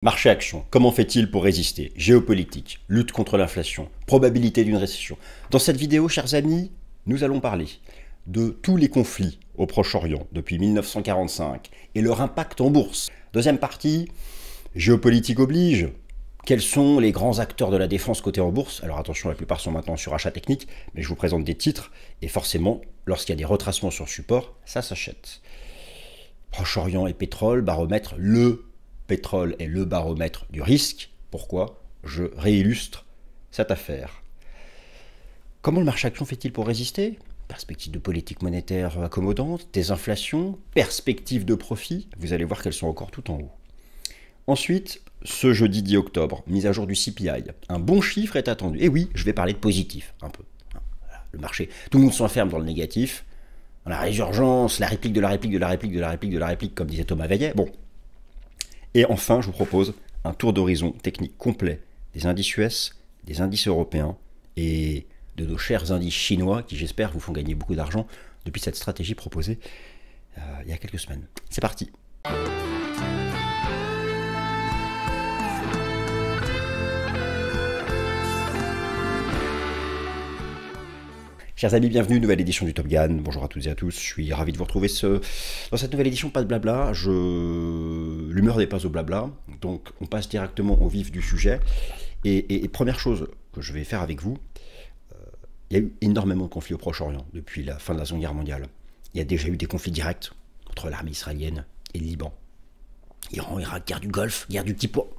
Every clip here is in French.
Marché-action, comment fait-il pour résister? Géopolitique, lutte contre l'inflation, probabilité d'une récession. Dans cette vidéo, chers amis, nous allons parler de tous les conflits au Proche-Orient depuis 1945 et leur impact en bourse. Deuxième partie, géopolitique oblige. Quels sont les grands acteurs de la défense cotés en bourse? Alors attention, la plupart sont maintenant sur achat technique, mais je vous présente des titres, et forcément, lorsqu'il y a des retracements sur support, ça s'achète. Proche-Orient et pétrole, baromètre, le pétrole est le baromètre du risque. Pourquoi? Je réillustre cette affaire. Comment le marché action fait-il pour résister? Perspective de politique monétaire accommodante, désinflation, perspective de profit. Vous allez voir qu'elles sont encore tout en haut. Ensuite, ce jeudi 10 octobre, mise à jour du CPI. Un bon chiffre est attendu. Et oui, je vais parler de positif, un peu. Le marché, tout le monde s'enferme dans le négatif. La résurgence, la réplique de la réplique de la réplique de la réplique de la réplique, comme disait Thomas Veillet. Bon. Et enfin, je vous propose un tour d'horizon technique complet des indices US, des indices européens et de nos chers indices chinois qui, j'espère, vous font gagner beaucoup d'argent depuis cette stratégie proposée il y a quelques semaines. C'est parti. Chers amis, bienvenue, nouvelle édition du Top Gun. Bonjour à toutes et à tous, je suis ravi de vous retrouver dans cette nouvelle édition. Pas de blabla, l'humeur n'est pas au blabla, donc on passe directement au vif du sujet. Et première chose que je vais faire avec vous, il y a eu énormément de conflits au Proche-Orient depuis la fin de la Seconde Guerre mondiale. Il y a déjà eu des conflits directs entre l'armée israélienne et le Liban. Iran, Irak, guerre du Golfe, guerre du Petit Pois.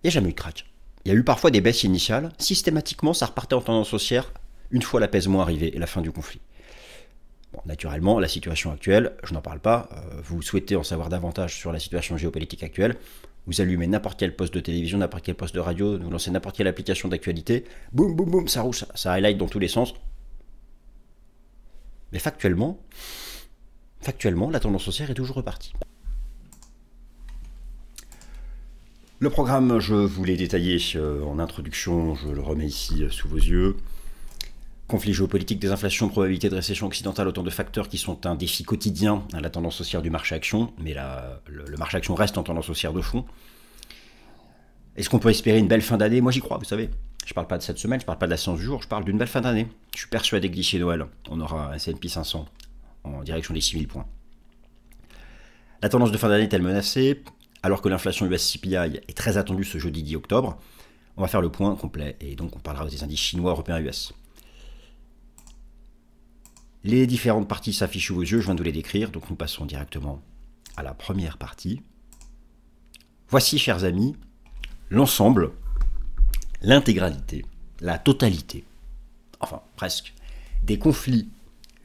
Il n'y a jamais eu de crack. Il y a eu parfois des baisses initiales. Systématiquement, ça repartait en tendance haussière une fois l'apaisement arrivé et la fin du conflit. Bon, naturellement, la situation actuelle, je n'en parle pas. Vous souhaitez en savoir davantage sur la situation géopolitique actuelle, vous allumez n'importe quel poste de télévision, n'importe quel poste de radio, vous lancez n'importe quelle application d'actualité, boum, boum, boum, ça rouge, ça highlight dans tous les sens. Mais factuellement, la tendance haussière est toujours repartie. Le programme, je vous l'ai détaillé en introduction, je le remets ici sous vos yeux. Conflit géopolitique, désinflation, probabilité de récession occidentale, autant de facteurs qui sont un défi quotidien à la tendance haussière du marché action, mais le marché action reste en tendance haussière de fond. Est-ce qu'on peut espérer une belle fin d'année? Moi j'y crois, vous savez. Je ne parle pas de cette semaine, je ne parle pas de la séance du jour, je parle d'une belle fin d'année. Je suis persuadé que d'ici Noël, on aura un S&P 500 en direction des 6000 points. La tendance de fin d'année est-elle menacée? Alors que l'inflation US CPI est très attendue ce jeudi 10 octobre, on va faire le point complet et donc on parlera des indices chinois, européens, US. Les différentes parties s'affichent sous vos yeux, je viens de vous les décrire, donc nous passons directement à la première partie. Voici, chers amis, l'ensemble, l'intégralité, la totalité, enfin presque, des conflits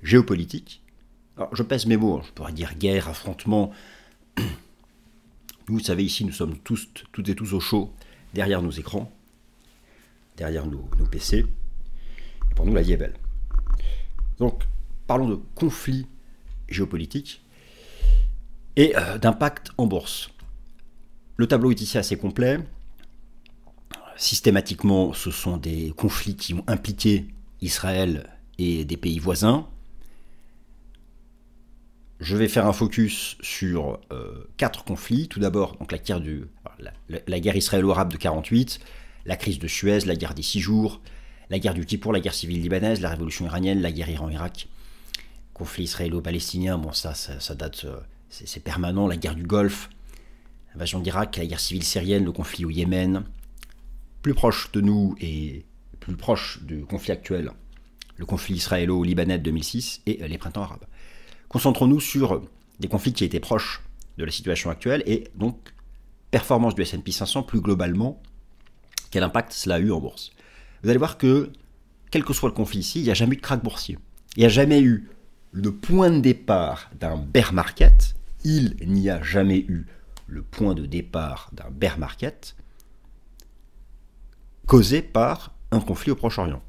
géopolitiques. Alors je pèse mes mots, je pourrais dire guerre, affrontement. Vous savez, ici, nous sommes toutes et tous au chaud, derrière nos écrans, derrière nos PC. Et pour nous, la vie est belle. Donc, parlons de conflits géopolitiques et d'impact en bourse. Le tableau est ici assez complet. Systématiquement, ce sont des conflits qui ont impliqué Israël et des pays voisins. Je vais faire un focus sur 4 conflits. Tout d'abord, donc la guerre israélo-arabe de 1948, la crise de Suez, la guerre des 6 jours, la guerre du Kippour, la guerre civile libanaise, la révolution iranienne, la guerre Iran-Irak, conflit israélo-palestinien, bon ça date, c'est permanent, la guerre du Golfe, l'invasion d'Irak, la guerre civile syrienne, le conflit au Yémen, plus proche de nous et plus proche du conflit actuel, le conflit israélo-libanais de 2006 et les printemps arabes. Concentrons-nous sur des conflits qui étaient proches de la situation actuelle et donc performance du S&P 500 plus globalement, quel impact cela a eu en bourse. Vous allez voir que, quel que soit le conflit ici, il n'y a jamais eu de krach boursier. Il n'y a jamais eu le point de départ d'un bear market, il n'y a jamais eu le point de départ d'un bear market causé par un conflit au Proche-Orient.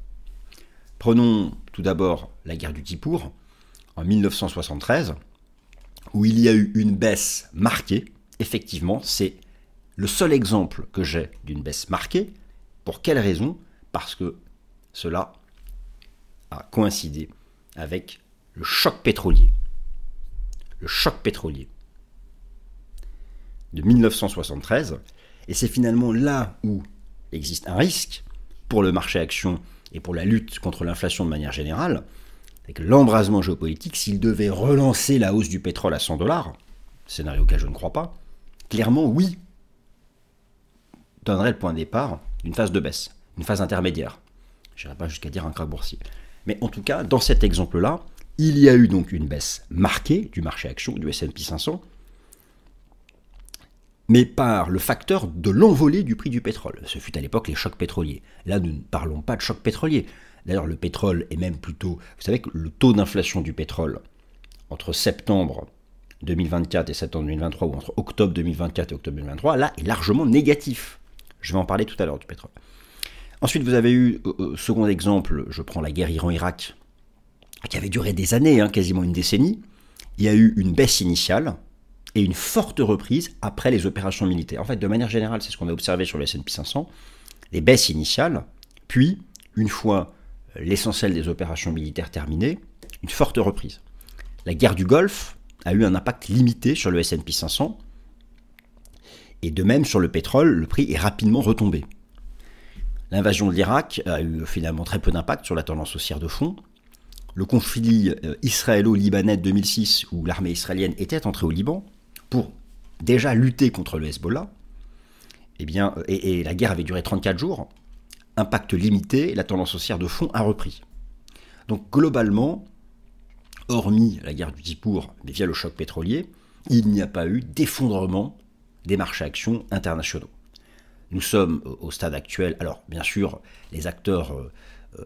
Prenons tout d'abord la guerre du Kippour, en 1973, où il y a eu une baisse marquée. Effectivement, c'est le seul exemple que j'ai d'une baisse marquée. Pour quelle raison? Parce que cela a coïncidé avec le choc pétrolier. Le choc pétrolier. de 1973, et c'est finalement là où existe un risque pour le marché action et pour la lutte contre l'inflation de manière générale, c'est que l'embrasement géopolitique, s'il devait relancer la hausse du pétrole à 100 $, scénario auquel je ne crois pas, clairement, oui, donnerait le point de départ d'une phase de baisse, une phase intermédiaire. Je n'irai pas jusqu'à dire un krach boursier. Mais en tout cas, dans cet exemple-là, il y a eu donc une baisse marquée du marché action, du S&P 500, mais par le facteur de l'envolée du prix du pétrole. Ce fut à l'époque les chocs pétroliers. Là, nous ne parlons pas de choc pétrolier. D'ailleurs, le pétrole est même plutôt... Vous savez que le taux d'inflation du pétrole entre septembre 2024 et septembre 2023, ou entre octobre 2024 et octobre 2023, là, est largement négatif. Je vais en parler tout à l'heure du pétrole. Ensuite, vous avez eu, second exemple, je prends la guerre Iran-Irak, qui avait duré des années, quasiment une décennie. Il y a eu une baisse initiale et une forte reprise après les opérations militaires. En fait, de manière générale, c'est ce qu'on a observé sur le S&P 500, les baisses initiales, puis, une fois l'essentiel des opérations militaires terminées, une forte reprise. La guerre du Golfe a eu un impact limité sur le S&P 500, et de même sur le pétrole, le prix est rapidement retombé. L'invasion de l'Irak a eu finalement très peu d'impact sur la tendance haussière de fond. Le conflit israélo-libanais de 2006, où l'armée israélienne était entrée au Liban pour déjà lutter contre le Hezbollah, et la guerre avait duré 34 jours, impact limité, la tendance haussière de fond a repris. Donc globalement, hormis la guerre du Kippour, mais via le choc pétrolier, il n'y a pas eu d'effondrement des marchés actions internationaux. Nous sommes au stade actuel, alors bien sûr, les acteurs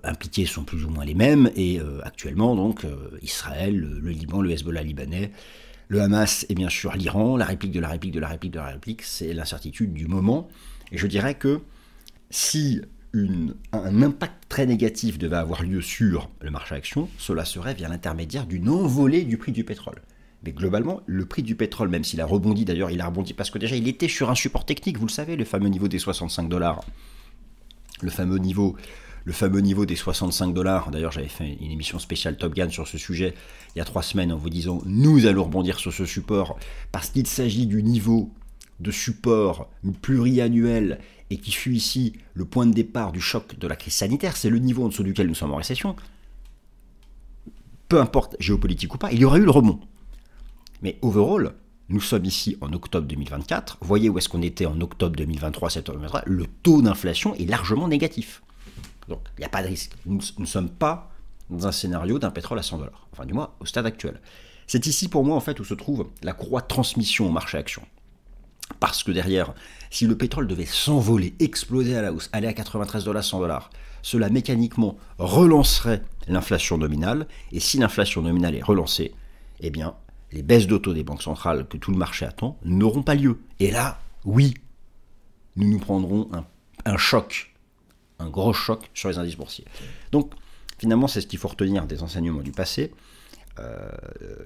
impliqués sont plus ou moins les mêmes, et actuellement, donc, Israël, le Liban, le Hezbollah libanais, le Hamas et bien sûr l'Iran, la réplique de la réplique de la réplique de la réplique, c'est l'incertitude du moment. Et je dirais que si un impact très négatif devait avoir lieu sur le marché action, cela serait via l'intermédiaire d'une envolée du prix du pétrole. Mais globalement, le prix du pétrole, même s'il a rebondi, d'ailleurs il a rebondi parce que déjà il était sur un support technique, vous le savez, le fameux niveau des 65 $. Le fameux niveau des 65 $. D'ailleurs, j'avais fait une émission spéciale Top Gun sur ce sujet il y a 3 semaines en vous disant nous allons rebondir sur ce support parce qu'il s'agit du niveau de support pluriannuel et qui fut ici le point de départ du choc de la crise sanitaire. C'est le niveau en dessous duquel nous sommes en récession. Peu importe géopolitique ou pas, il y aurait eu le rebond. Mais overall, nous sommes ici en octobre 2024. Voyez où est-ce qu'on était en octobre 2023, septembre 2023. Le taux d'inflation est largement négatif. Donc, il n'y a pas de risque. Nous ne sommes pas dans un scénario d'un pétrole à 100 $. Enfin, du moins, au stade actuel. C'est ici, pour moi, en fait, où se trouve la courroie de transmission au marché action. Parce que derrière, si le pétrole devait s'envoler, exploser à la hausse, aller à 93 $, 100 $, cela mécaniquement relancerait l'inflation nominale. Et si l'inflation nominale est relancée, eh bien, les baisses de taux des banques centrales que tout le marché attend n'auront pas lieu. Et là, oui, nous prendrons un choc, un gros choc sur les indices boursiers. Donc, finalement, c'est ce qu'il faut retenir des enseignements du passé.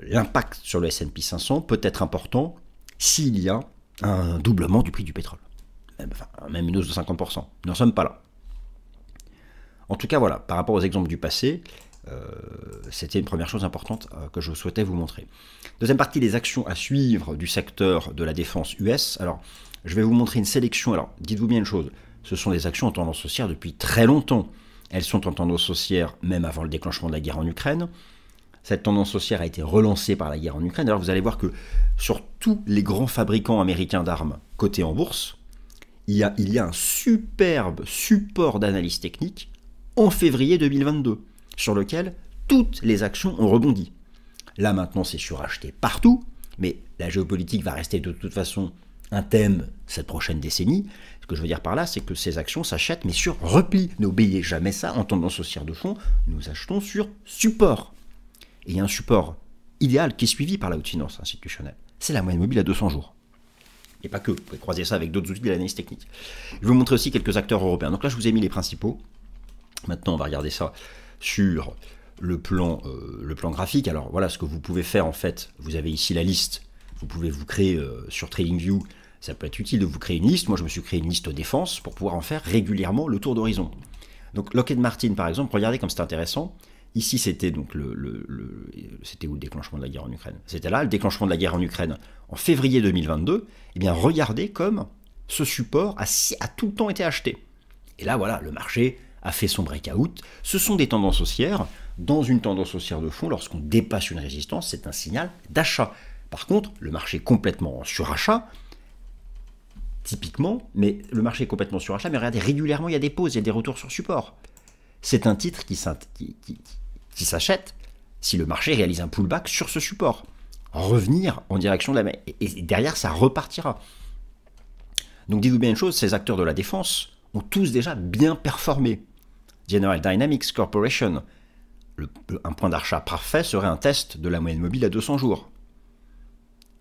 L'impact sur le S&P 500 peut être important s'il y a un doublement du prix du pétrole. Même une hausse de 50%. Nous n'en sommes pas là. En tout cas, voilà, par rapport aux exemples du passé, c'était une première chose importante que je souhaitais vous montrer. Deuxième partie, les actions à suivre du secteur de la défense US. Alors, je vais vous montrer une sélection. Alors, dites-vous bien une chose, ce sont des actions en tendance haussière depuis très longtemps. Elles sont en tendance haussière même avant le déclenchement de la guerre en Ukraine. Cette tendance haussière a été relancée par la guerre en Ukraine. Alors, vous allez voir que sur tous les grands fabricants américains d'armes cotés en bourse, il y a un superbe support d'analyse technique en février 2022, sur lequel toutes les actions ont rebondi. Là maintenant c'est suracheté partout, mais la géopolitique va rester de toute façon un thème cette prochaine décennie. Ce que je veux dire par là, c'est que ces actions s'achètent mais sur repli. N'oubliez jamais ça, en tendance haussière de fond, nous achetons sur support. Et il y a un support idéal qui est suivi par la haute finance institutionnelle. C'est la moyenne mobile à 200 jours. Et pas que, vous pouvez croiser ça avec d'autres outils de l'analyse technique. Je vais vous montrer aussi quelques acteurs européens. Donc là je vous ai mis les principaux. Maintenant on va regarder ça sur le plan graphique. Alors voilà ce que vous pouvez faire en fait. Vous avez ici la liste. Vous pouvez vous créer sur TradingView. Ça peut être utile de vous créer une liste. Moi je me suis créé une liste défense pour pouvoir en faire régulièrement le tour d'horizon. Donc Lockheed Martin par exemple, regardez comme c'est intéressant. Ici, c'était donc c'était où le déclenchement de la guerre en Ukraine? C'était là, le déclenchement de la guerre en Ukraine en février 2022. Eh bien, regardez comme ce support a tout le temps été acheté. Et là, voilà, le marché a fait son breakout. Ce sont des tendances haussières. Dans une tendance haussière de fond, lorsqu'on dépasse une résistance, c'est un signal d'achat. Par contre, le marché est complètement en surachat, typiquement, mais le marché est complètement surachat, mais regardez, régulièrement, il y a des pauses, il y a des retours sur support. C'est un titre qui s'achète si le marché réalise un pullback sur ce support. Revenir en direction de la... Et derrière, ça repartira. Donc dites-vous bien une chose, ces acteurs de la défense ont tous déjà bien performé. General Dynamics Corporation, un point d'achat parfait serait un test de la moyenne mobile à 200 jours.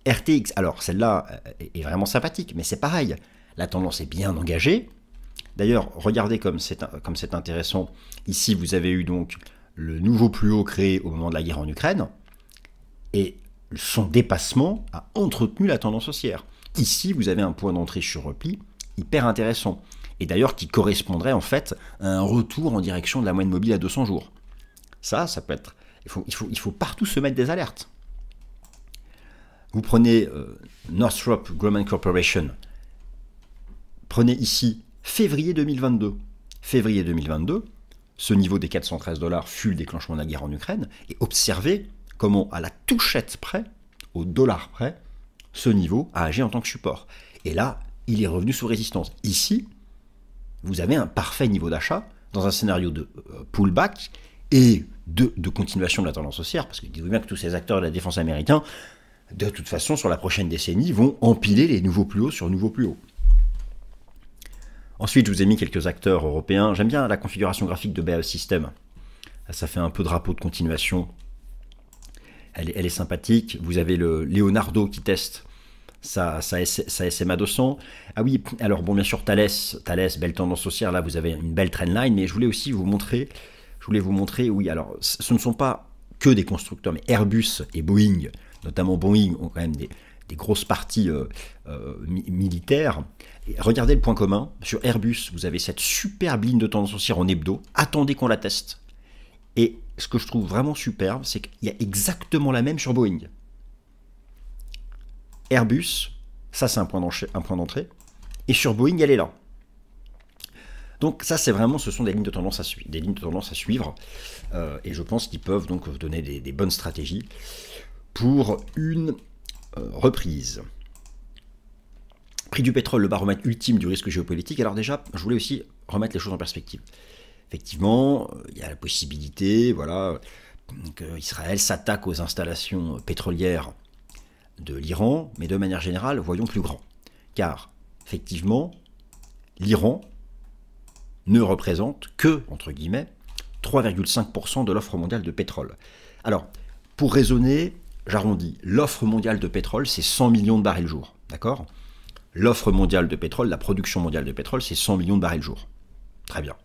RTX, alors celle-là est vraiment sympathique, mais c'est pareil. La tendance est bien engagée. D'ailleurs, regardez comme c'est intéressant. Ici, vous avez eu donc le nouveau plus haut créé au moment de la guerre en Ukraine. Et son dépassement a entretenu la tendance haussière. Ici, vous avez un point d'entrée sur repli hyper intéressant. Et d'ailleurs, qui correspondrait en fait à un retour en direction de la moyenne mobile à 200 jours. Ça peut être... Il faut partout se mettre des alertes. Vous prenez Northrop Grumman Corporation. Prenez ici février 2022. Février 2022, ce niveau des 413 $ fut le déclenchement de la guerre en Ukraine. Et observez comment, à la touchette près, au dollar près, ce niveau a agi en tant que support. Et là, il est revenu sous résistance. Ici, vous avez un parfait niveau d'achat dans un scénario de pullback et de continuation de la tendance haussière, parce que dites-vous bien que tous ces acteurs de la défense américains, de toute façon, sur la prochaine décennie, vont empiler les nouveaux plus hauts sur nouveaux plus hauts. Ensuite, je vous ai mis quelques acteurs européens. J'aime bien la configuration graphique de BAE Systems. Ça fait un peu drapeau de continuation. Elle est sympathique. Vous avez le Leonardo qui teste sa SMA 200. Ah oui, alors bon, bien sûr, Thales, belle tendance haussière. Là, vous avez une belle trendline, mais je voulais aussi vous montrer, oui, alors, ce ne sont pas que des constructeurs, mais Airbus et Boeing, notamment Boeing, ont quand même des grosses parties militaires. Et regardez le point commun. Sur Airbus, vous avez cette superbe ligne de tendance haussière en hebdo. Attendez qu'on la teste. Et ce que je trouve vraiment superbe, c'est qu'il y a exactement la même sur Boeing. Airbus, ça c'est un point d'entrée. Et sur Boeing, elle est là. Donc ça, c'est vraiment, ce sont des lignes de tendance à suivre. Et je pense qu'ils peuvent donc vous donner des bonnes stratégies pour une reprise. Prix du pétrole, le baromètre ultime du risque géopolitique. Alors déjà, je voulais aussi remettre les choses en perspective. Effectivement, il y a la possibilité, voilà, qu'Israël s'attaque aux installations pétrolières de l'Iran, mais de manière générale, voyons plus grand. Car, effectivement, l'Iran ne représente que, entre guillemets, 3,5% de l'offre mondiale de pétrole. Alors, pour raisonner, j'arrondis, l'offre mondiale de pétrole, c'est 100 millions de barils jour, d'accord? L'offre mondiale de pétrole, la production mondiale de pétrole, c'est 100 millions de barils jour. Très bien.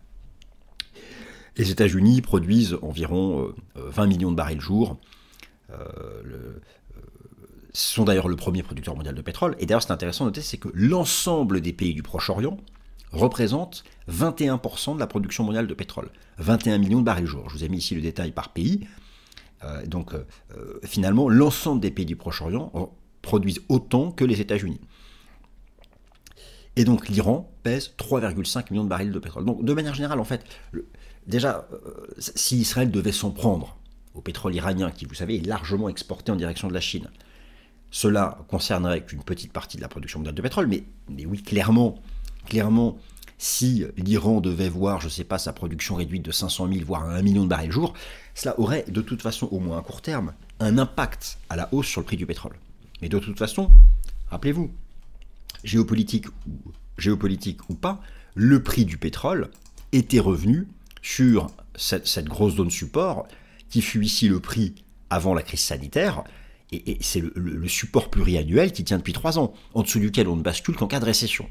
Les États-Unis produisent environ 20 millions de barils jour. Sont d'ailleurs le premier producteur mondial de pétrole. Et d'ailleurs, c'est intéressant de noter, c'est que l'ensemble des pays du Proche-Orient représente 21% de la production mondiale de pétrole. 21 millions de barils jour. Je vous ai mis ici le détail par pays. Finalement, l'ensemble des pays du Proche-Orient produisent autant que les États-Unis. Et donc l'Iran pèse 3,5 millions de barils de pétrole. Donc de manière générale, en fait, déjà, si Israël devait s'en prendre au pétrole iranien, qui, vous savez, est largement exporté en direction de la Chine, cela concernerait qu'une petite partie de la production mondiale de pétrole, mais oui, clairement, si l'Iran devait voir, je ne sais pas, sa production réduite de 500 000, voire à 1 million de barils jour, cela aurait de toute façon, au moins à court terme, un impact à la hausse sur le prix du pétrole. Mais de toute façon, rappelez-vous, géopolitique ou pas, le prix du pétrole était revenu sur cette grosse zone support qui fut ici le prix avant la crise sanitaire, et c'est le support pluriannuel qui tient depuis 3 ans, en dessous duquel on ne bascule qu'en cas de récession.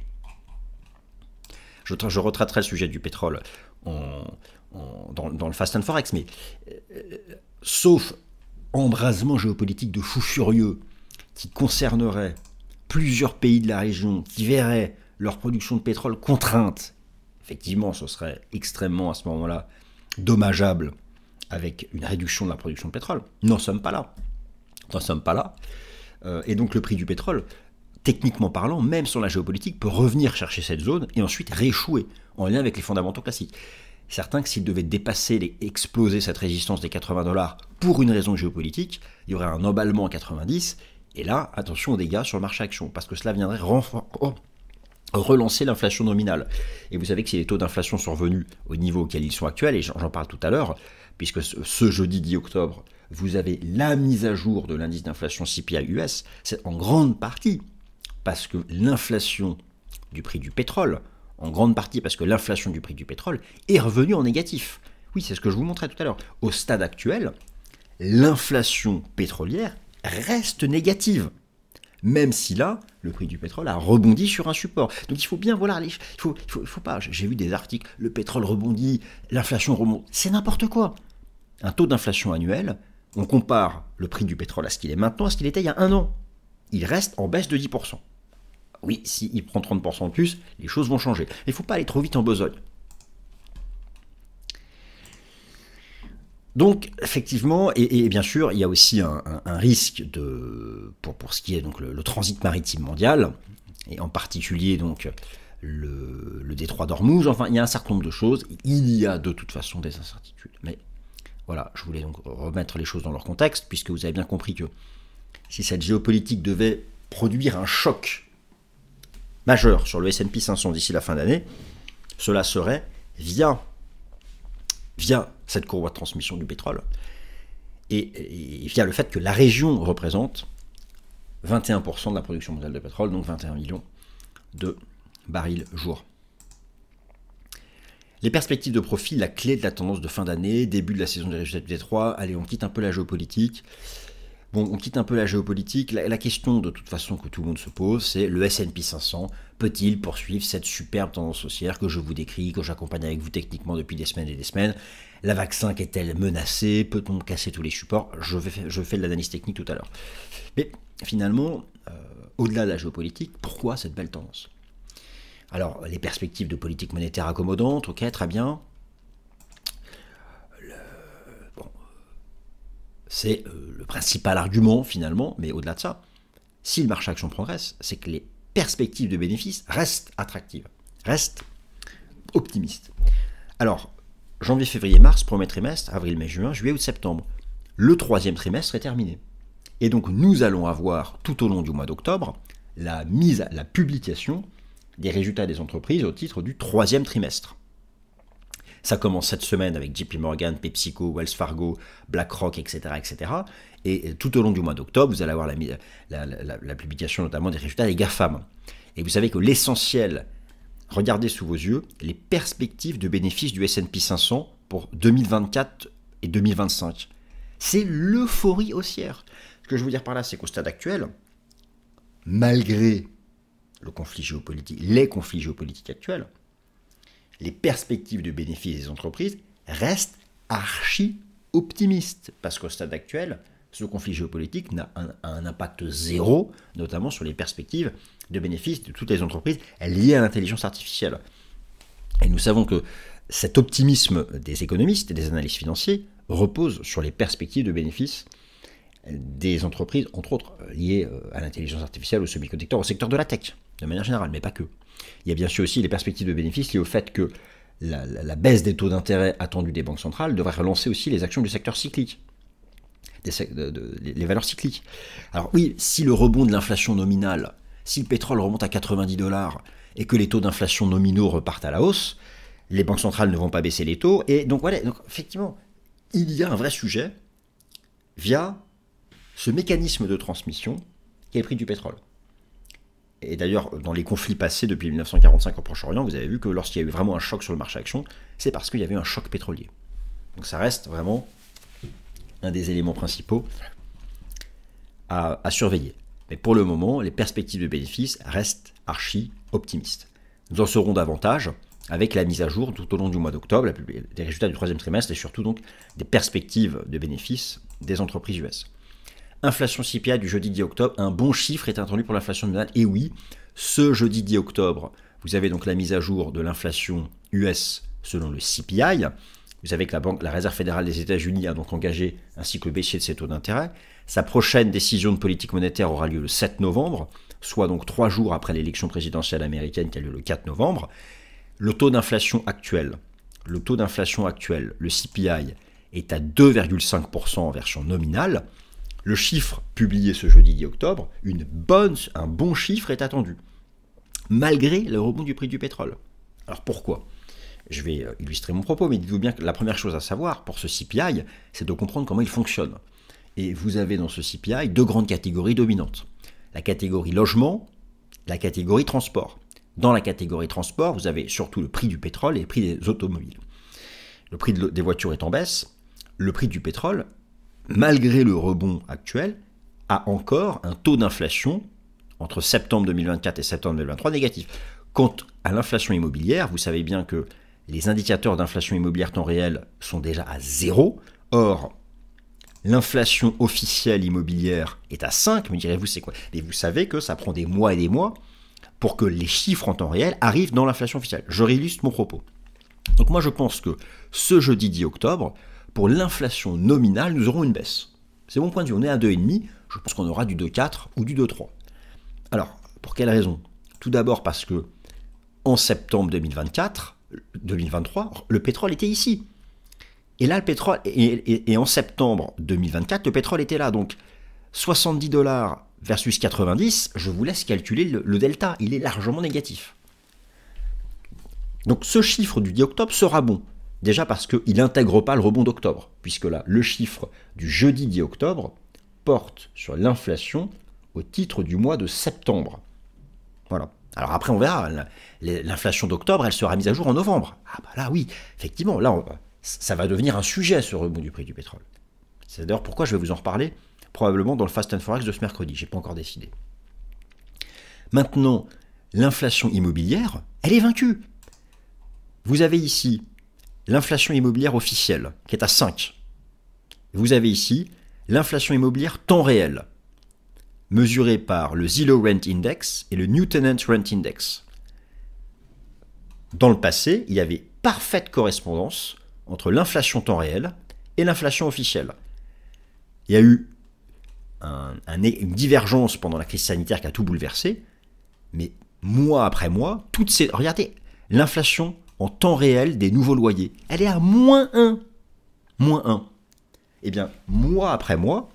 Je retraiterai le sujet du pétrole dans le Fast and Forex, mais sauf embrasement géopolitique de fou furieux qui concernerait plusieurs pays de la région qui verraient leur production de pétrole contrainte, effectivement, ce serait extrêmement, à ce moment-là, dommageable avec une réduction de la production de pétrole. Nous n'en sommes pas là. Nous n'en sommes pas là. Et donc le prix du pétrole, techniquement parlant, même sur la géopolitique, peut revenir chercher cette zone et ensuite rééchouer en lien avec les fondamentaux classiques. Certain que s'il devait dépasser, exploser cette résistance des 80 $ pour une raison géopolitique, il y aurait un emballement à 90, et là, attention aux dégâts sur le marché action, parce que cela viendrait relancer l'inflation nominale. Et vous savez que si les taux d'inflation sont revenus au niveau auquel ils sont actuels, et j'en parle tout à l'heure, puisque ce jeudi 10 octobre, vous avez la mise à jour de l'indice d'inflation CPI US, c'est en grande partie parce que l'inflation du prix du pétrole, en grande partie parce que l'inflation du prix du pétrole est revenue en négatif. Oui, c'est ce que je vous montrais tout à l'heure. Au stade actuel, l'inflation pétrolière reste négative. Même si là, le prix du pétrole a rebondi sur un support. Donc il faut bien, voilà, il faut pas, j'ai vu des articles, le pétrole rebondit, l'inflation remonte, c'est n'importe quoi. Un taux d'inflation annuel, on compare le prix du pétrole à ce qu'il est maintenant, à ce qu'il était il y a un an. Il reste en baisse de 10%. Oui, s'il prend 30% de plus, les choses vont changer. Il ne faut pas aller trop vite en besogne. Donc, effectivement, et bien sûr, il y a aussi un risque pour ce qui est donc le transit maritime mondial, et en particulier donc le détroit d'Ormuz. Enfin, il y a un certain nombre de choses. Il y a de toute façon des incertitudes. Mais voilà, je voulais donc remettre les choses dans leur contexte, puisque vous avez bien compris que si cette géopolitique devait produire un choc majeur sur le S&P 500 d'ici la fin d'année, cela serait via cette courroie de transmission du pétrole et via le fait que la région représente 21% de la production mondiale de pétrole, donc 21 millions de barils jour. Les perspectives de profit, la clé de la tendance de fin d'année, début de la saison des résultats du Détroit. Allez, on quitte un peu la géopolitique. Bon, on quitte un peu la géopolitique. La question de toute façon que tout le monde se pose, c'est le S&P 500 peut-il poursuivre cette superbe tendance haussière que je vous décris, que j'accompagne avec vous techniquement depuis des semaines et des semaines? La vague 5 est-elle menacée? Peut-on casser tous les supports? Je fais de l'analyse technique tout à l'heure. Mais finalement, au-delà de la géopolitique, pourquoi cette belle tendance? Alors, les perspectives de politique monétaire accommodantes, ok, très bien. C'est le principal argument finalement, mais au-delà de ça, si le marché action progresse, c'est que les perspectives de bénéfices restent attractives, restent optimistes. Alors, janvier, février, mars, premier trimestre, avril, mai, juin, juillet, août, septembre, le troisième trimestre est terminé. Et donc nous allons avoir tout au long du mois d'octobre la publication des résultats des entreprises au titre du troisième trimestre. Ça commence cette semaine avec JP Morgan, PepsiCo, Wells Fargo, BlackRock, etc., etc. Et tout au long du mois d'octobre, vous allez avoir la publication notamment des résultats des GAFAM. Et vous savez que l'essentiel, regardez sous vos yeux, les perspectives de bénéfices du S&P 500 pour 2024 et 2025. C'est l'euphorie haussière. Ce que je veux dire par là, c'est qu'au stade actuel, malgré les conflits géopolitiques actuels, les perspectives de bénéfices des entreprises restent archi optimistes. Parce qu'au stade actuel, ce conflit géopolitique n'a un impact zéro, notamment sur les perspectives de bénéfices de toutes les entreprises liées à l'intelligence artificielle. Et nous savons que cet optimisme des économistes et des analystes financiers repose sur les perspectives de bénéfices des entreprises, entre autres liées à l'intelligence artificielle, aux semi-conducteurs, au secteur de la tech, de manière générale, mais pas que. Il y a bien sûr aussi les perspectives de bénéfices liées au fait que la baisse des taux d'intérêt attendus des banques centrales devrait relancer aussi les actions du secteur cyclique, les valeurs cycliques. Alors oui, si le rebond de l'inflation nominale, si le pétrole remonte à 90 $ et que les taux d'inflation nominaux repartent à la hausse, les banques centrales ne vont pas baisser les taux. Et donc voilà, donc, effectivement, il y a un vrai sujet via ce mécanisme de transmission qui est le prix du pétrole. Et d'ailleurs, dans les conflits passés depuis 1945 au Proche-Orient, vous avez vu que lorsqu'il y a eu vraiment un choc sur le marché action, c'est parce qu'il y avait eu un choc pétrolier. Donc ça reste vraiment un des éléments principaux à surveiller. Mais pour le moment, les perspectives de bénéfices restent archi optimistes. Nous en saurons davantage avec la mise à jour tout au long du mois d'octobre, des résultats du troisième trimestre et surtout donc des perspectives de bénéfices des entreprises US. Inflation CPI du jeudi 10 octobre, un bon chiffre est attendu pour l'inflation nominale. Et oui, ce jeudi 10 octobre, vous avez donc la mise à jour de l'inflation US selon le CPI. Vous savez que la Réserve fédérale des États-Unis a donc engagé un cycle baissier de ses taux d'intérêt. Sa prochaine décision de politique monétaire aura lieu le 7 novembre, soit donc 3 jours après l'élection présidentielle américaine qui a lieu le 4 novembre. Le taux d'inflation actuel, le CPI, est à 2,5% en version nominale. Le chiffre publié ce jeudi 10 octobre, un bon chiffre est attendu, malgré le rebond du prix du pétrole. Alors pourquoi ? Je vais illustrer mon propos, mais dites-vous bien que la première chose à savoir pour ce CPI, c'est de comprendre comment il fonctionne. Et vous avez dans ce CPI 2 grandes catégories dominantes. La catégorie logement, la catégorie transport. Dans la catégorie transport, vous avez surtout le prix du pétrole et le prix des automobiles. Le prix des voitures est en baisse. Le prix du pétrole, malgré le rebond actuel, a encore un taux d'inflation entre septembre 2024 et septembre 2023 négatif. Quant à l'inflation immobilière, vous savez bien que les indicateurs d'inflation immobilière temps réel sont déjà à 0. Or, l'inflation officielle immobilière est à 5. Me direz-vous, c'est quoi ? Mais vous savez que ça prend des mois et des mois pour que les chiffres en temps réel arrivent dans l'inflation officielle. Je réillustre mon propos. Donc moi, je pense que ce jeudi 10 octobre, pour l'inflation nominale, nous aurons une baisse. C'est mon point de vue. On est à 2,5. Je pense qu'on aura du 2,4 ou du 2,3. Alors, pour quelle raison ? Tout d'abord parce que en septembre 2023, le pétrole était ici. Et là, le pétrole, et en septembre 2024, le pétrole était là. Donc, 70 $ versus 90, je vous laisse calculer le delta. Il est largement négatif. Donc, ce chiffre du 10 octobre sera bon. Déjà parce qu'il n'intègre pas le rebond d'octobre. Puisque là, le chiffre du jeudi 10 octobre porte sur l'inflation au titre du mois de septembre. Voilà. Alors après, on verra. L'inflation d'octobre, elle sera mise à jour en novembre. Ah bah là, oui, effectivement, là, ça va devenir un sujet, ce rebond du prix du pétrole. C'est d'ailleurs pourquoi je vais vous en reparler, probablement dans le Fast and Forex de ce mercredi. Je n'ai pas encore décidé. Maintenant, l'inflation immobilière, elle est vaincue. Vous avez ici l'inflation immobilière officielle, qui est à 5. Vous avez ici l'inflation immobilière temps réel, mesurée par le Zillow Rent Index et le New Tenant Rent Index. Dans le passé, il y avait parfaite correspondance entre l'inflation temps réel et l'inflation officielle. Il y a eu une divergence pendant la crise sanitaire qui a tout bouleversé, mais mois après mois, regardez, l'inflation en temps réel des nouveaux loyers, elle est à -1. -1. Eh bien, mois après mois,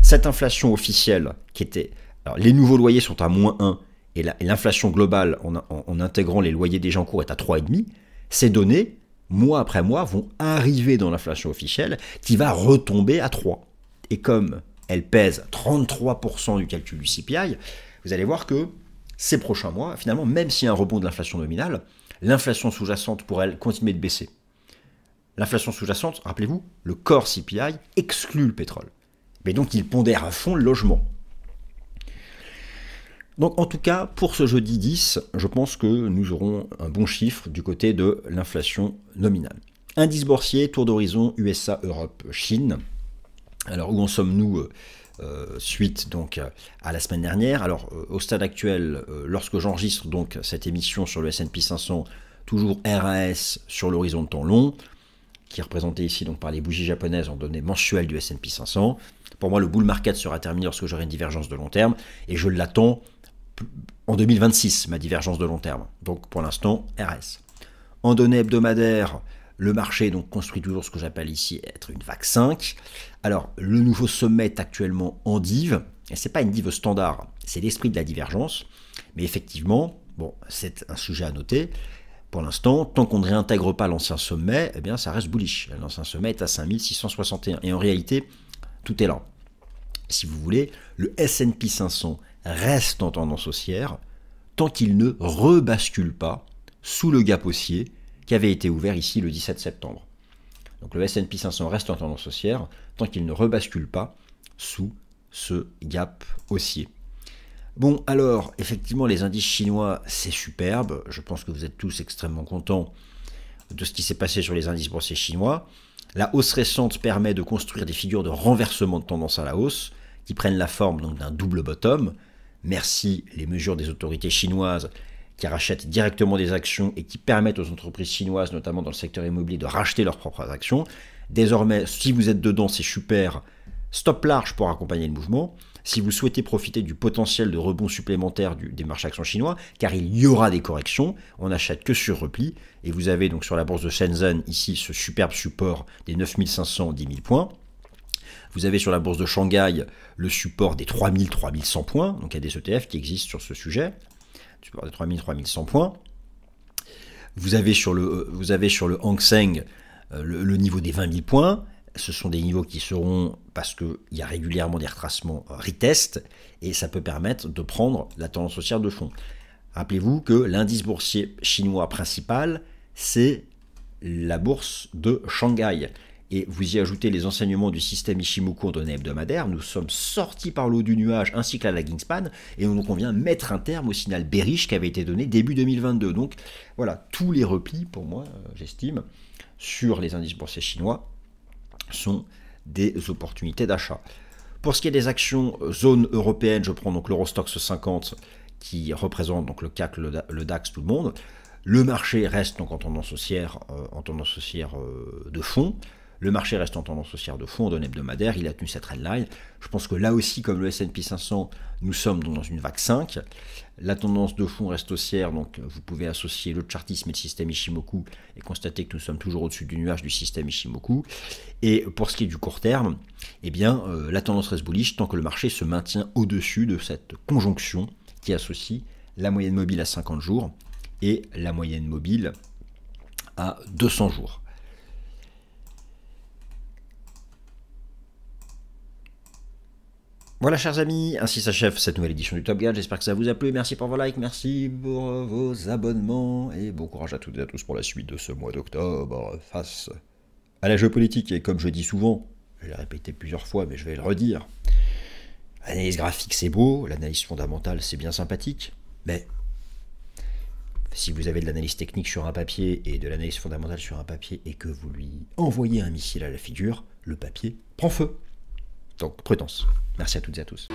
cette inflation officielle qui était... Alors, les nouveaux loyers sont à -1 et l'inflation globale en intégrant les loyers déjà en cours est à 3,5. Ces données, mois après mois, vont arriver dans l'inflation officielle qui va retomber à 3. Et comme elle pèse 33% du calcul du CPI, vous allez voir que ces prochains mois, finalement, même s'il y a un rebond de l'inflation nominale, l'inflation sous-jacente pourrait continuer de baisser. L'inflation sous-jacente, rappelez-vous, le core CPI exclut le pétrole. Mais donc il pondère à fond le logement. Donc en tout cas, pour ce jeudi 10, je pense que nous aurons un bon chiffre du côté de l'inflation nominale. Indice boursier, tour d'horizon, USA, Europe, Chine. Alors où en sommes-nous suite donc à la semaine dernière? Alors au stade actuel, lorsque j'enregistre donc cette émission sur le S&P 500, toujours RAS sur l'horizon de temps long, qui est représenté ici donc par les bougies japonaises en données mensuelles du S&P 500. Pour moi, le bull market sera terminé lorsque j'aurai une divergence de long terme, et je l'attends en 2026, ma divergence de long terme. Donc pour l'instant, RS. En données hebdomadaires, le marché donc construit toujours ce que j'appelle ici être une vague 5. Alors, le nouveau sommet est actuellement en div, et ce n'est pas une div standard, c'est l'esprit de la divergence, mais effectivement, bon, c'est un sujet à noter. Pour l'instant, tant qu'on ne réintègre pas l'ancien sommet, eh bien ça reste bullish. L'ancien sommet est à 5661. Et en réalité, tout est là. Si vous voulez, le S&P 500 reste en tendance haussière tant qu'il ne rebascule pas sous le gap haussier qui avait été ouvert ici le 17 septembre. Donc le S&P 500 reste en tendance haussière tant qu'il ne rebascule pas sous ce gap haussier. Bon, alors, effectivement, les indices chinois, c'est superbe. Je pense que vous êtes tous extrêmement contents de ce qui s'est passé sur les indices boursiers chinois. La hausse récente permet de construire des figures de renversement de tendance à la hausse qui prennent la forme donc d'un double bottom. Merci les mesures des autorités chinoises qui rachètent directement des actions et qui permettent aux entreprises chinoises, notamment dans le secteur immobilier, de racheter leurs propres actions. Désormais, si vous êtes dedans, c'est super. Stop large pour accompagner le mouvement. Si vous souhaitez profiter du potentiel de rebond supplémentaire des marchés actions chinois, car il y aura des corrections, on n'achète que sur repli. Et vous avez donc sur la bourse de Shenzhen, ici, ce superbe support des 9500, 10 000 points. Vous avez sur la bourse de Shanghai le support des 3000, 3100 points. Donc il y a des ETF qui existent sur ce sujet. Support des 3000, 3100 points. Vous avez sur le Hang Seng le niveau des 20 000 points. Ce sont des niveaux qui seront, parce qu'il y a régulièrement des retracements retest, et ça peut permettre de prendre la tendance haussière de fond. Rappelez-vous que l'indice boursier chinois principal, c'est la bourse de Shanghai. Et vous y ajoutez les enseignements du système Ichimoku en données hebdomadaires, nous sommes sortis par le haut du nuage ainsi que la lagging span, et donc on vient mettre un terme au signal bearish qui avait été donné début 2022. Donc voilà, tous les replis, pour moi, j'estime, sur les indices boursiers chinois, sont des opportunités d'achat. Pour ce qui est des actions zone européenne, je prends donc l'Eurostoxx 50 qui représente donc le CAC, le DAX, tout le monde. Le marché reste donc en tendance haussière de fond. Le marché reste en tendance haussière de fond, en données hebdomadaires, il a tenu cette trendline. Je pense que là aussi, comme le S&P 500, nous sommes donc dans une vague 5. La tendance de fond reste haussière, donc vous pouvez associer le chartisme et le système Ichimoku et constater que nous sommes toujours au-dessus du nuage du système Ichimoku. Et pour ce qui est du court terme, eh bien, la tendance reste bullish tant que le marché se maintient au-dessus de cette conjonction qui associe la moyenne mobile à 50 jours et la moyenne mobile à 200 jours. Voilà chers amis, ainsi s'achève cette nouvelle édition du Top Gun, j'espère que ça vous a plu, merci pour vos likes, merci pour vos abonnements, et bon courage à toutes et à tous pour la suite de ce mois d'octobre face à la géopolitique, et comme je dis souvent, je l'ai répété plusieurs fois mais je vais le redire, l'analyse graphique c'est beau, l'analyse fondamentale c'est bien sympathique, mais si vous avez de l'analyse technique sur un papier et de l'analyse fondamentale sur un papier et que vous lui envoyez un missile à la figure, le papier prend feu. Donc prudence. Merci à toutes et à tous.